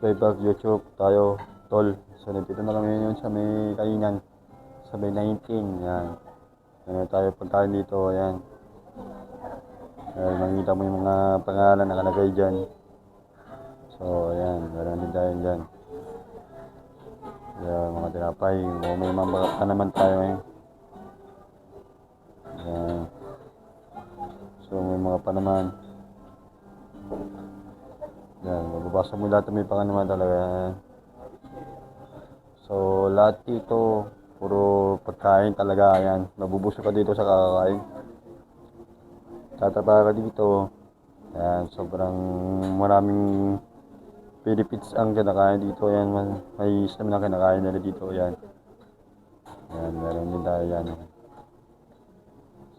subscribe at YouTube tayo, tol. So, nandito na kami ngayon sa may kainan, sa may 19, yan. Meron tayo pagkain dito, yan. Makikita mo yung mga pangalan na nakalagay dyan. So, yan, meron din tayo dyan. Yan, mga tinapay, may mga pa naman tayo ngayon. Yan. So, may mga pa naman. Yan, mababasa mo lahat may paka naman talaga. So, lahat dito, puro pagkain talaga, yan. Mabubusog ka dito sa kakakain. Tataba ka dito. Yan, sobrang maraming benefits ang kinakain dito. Yan, may islam na kinakain nila dito. Yan. Yan, meron din tayo yan.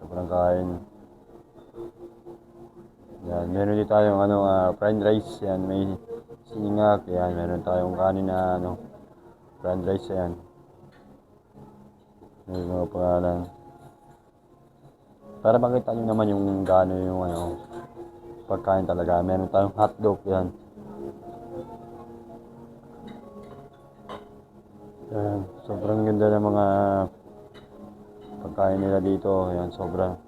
Sobrang kain. Yan, meron din tayong fried rice. Yan, may siningak. Yan, meron tayong kanin na fried rice. Yan. May mga pangalan. Para makita nyo naman yung gaano yung pagkain talaga. Meron tayong hotdog. Yan. Yan, sobrang ganda ng mga pagkain nila dito. Yan, sobrang.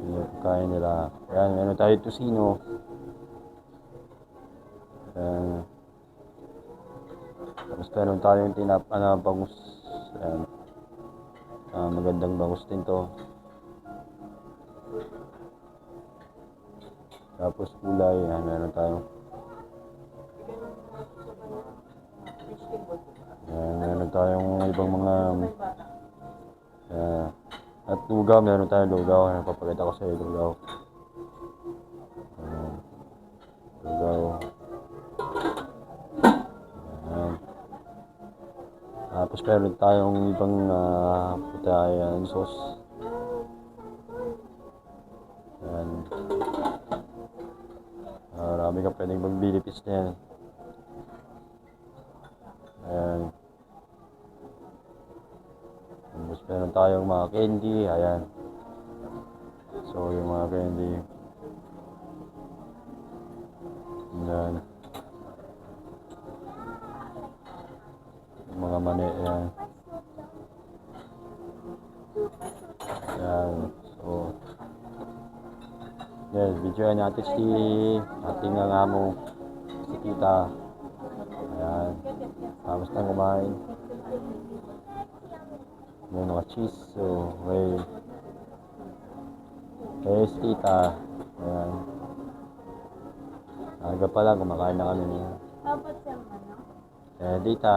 Yung pagkain nila. Yan, meron tayo tusino. Yan. Tapos meron tayong bangus. Yan. Magandang bangus din to. Tapos gulay. Yan, meron tayong. Yan, meron tayong ibang mga at lugaw, meron tayong lugaw. Napapakita ko sa iyo lugaw. Lugaw. Yan. Tapos meron tayong ibang putayan sauce. Yan. Marami ka pwedeng mag-benefits na yan. Ayan. Tapos meron tayong mga candy. Ayan. So yung mga candy. Ayan. Yung mga mani. Ayan. Ayan. So yes, videoan natin si ating amo, si tita. Ayan. Tapos na kumain. May mga cheese. So, si tita. Ayan. Aga pa lang, kumakain na kami niya. Tita.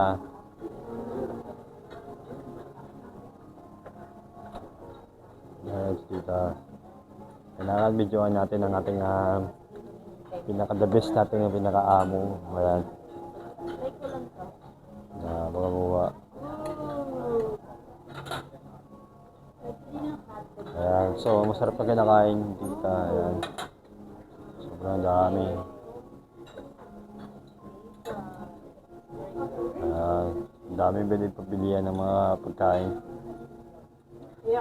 Ayan, si tita. Kailangan videoan natin ang ating pinaka-the best natin yung pinaka-amo. Ayan. Makakuha. Ayan. So, masarap na kinakain dito. Ayan. Sobrang dami. Ayan. Daming pagbilihan ng mga pagkain. Ayan.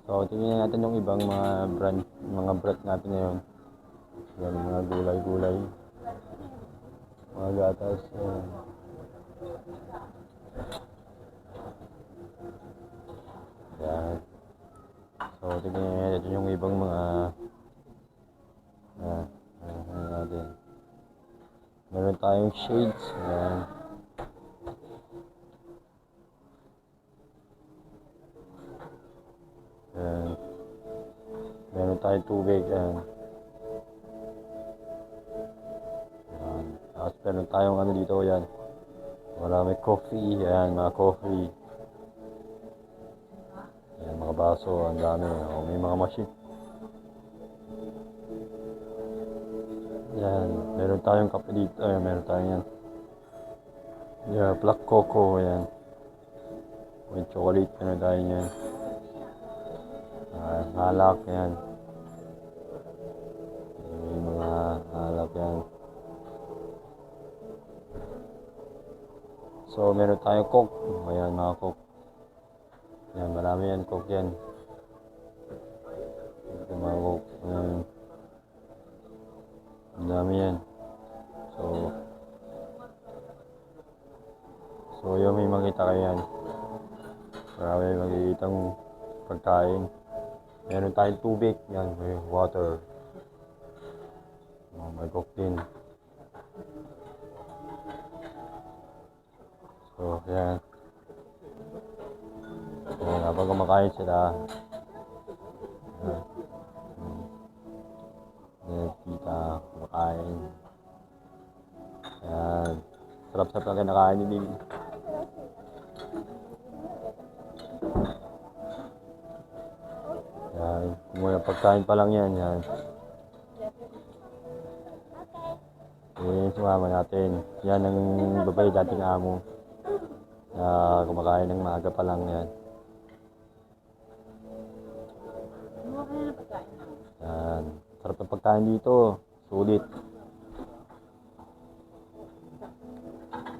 So, tingnan natin yung ibang mga brand natin ngayon. Yan, mga gulay-gulay. Mga gatas. Yan. Yan. So, tingnan natin yung ibang mga natin. Meron tayong shades. Yan. Yan. Meron tayong tubig. Yan. Yan. Tapos meron tayong dito. Yan. Marami coffee. Yan, mga coffee. Yan, mga baso. Ang dami. May mga machine. Yan. Meron tayong kape dito. Yan, meron tayong yan. Yeah, black cocoa. Yan. May chocolate. Meron tayong yan. Halak. Yan. May mga halak yan. So, meron tayong coke. Ayan, mga coke. Ayan, marami yan, coke yan. Ito, mga coke. Ayan. Ang dami yan. So yun, may makita kayo yan. Marami makikitang pagkain. Meron tayong tubig. Yan, may water. May coke din. So, yan. So, habang kumakain sila, kita, kumakain. Yan. Sarap-sarap na kinakain ni Bibi. Yan. Kung pagkain pa lang yan, yan. Sumama natin. Yan ang babae dating amo. Na kumakain ng maaga pa lang yan. Yan. Sarap ng pagkain dito. Sulit.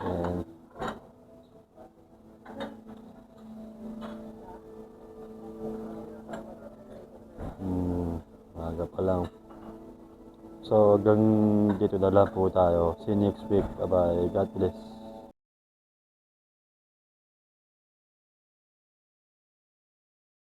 Yan. Maaga pa lang. So hanggang dito na lang po tayo. See you next week. Bye bye. God bless.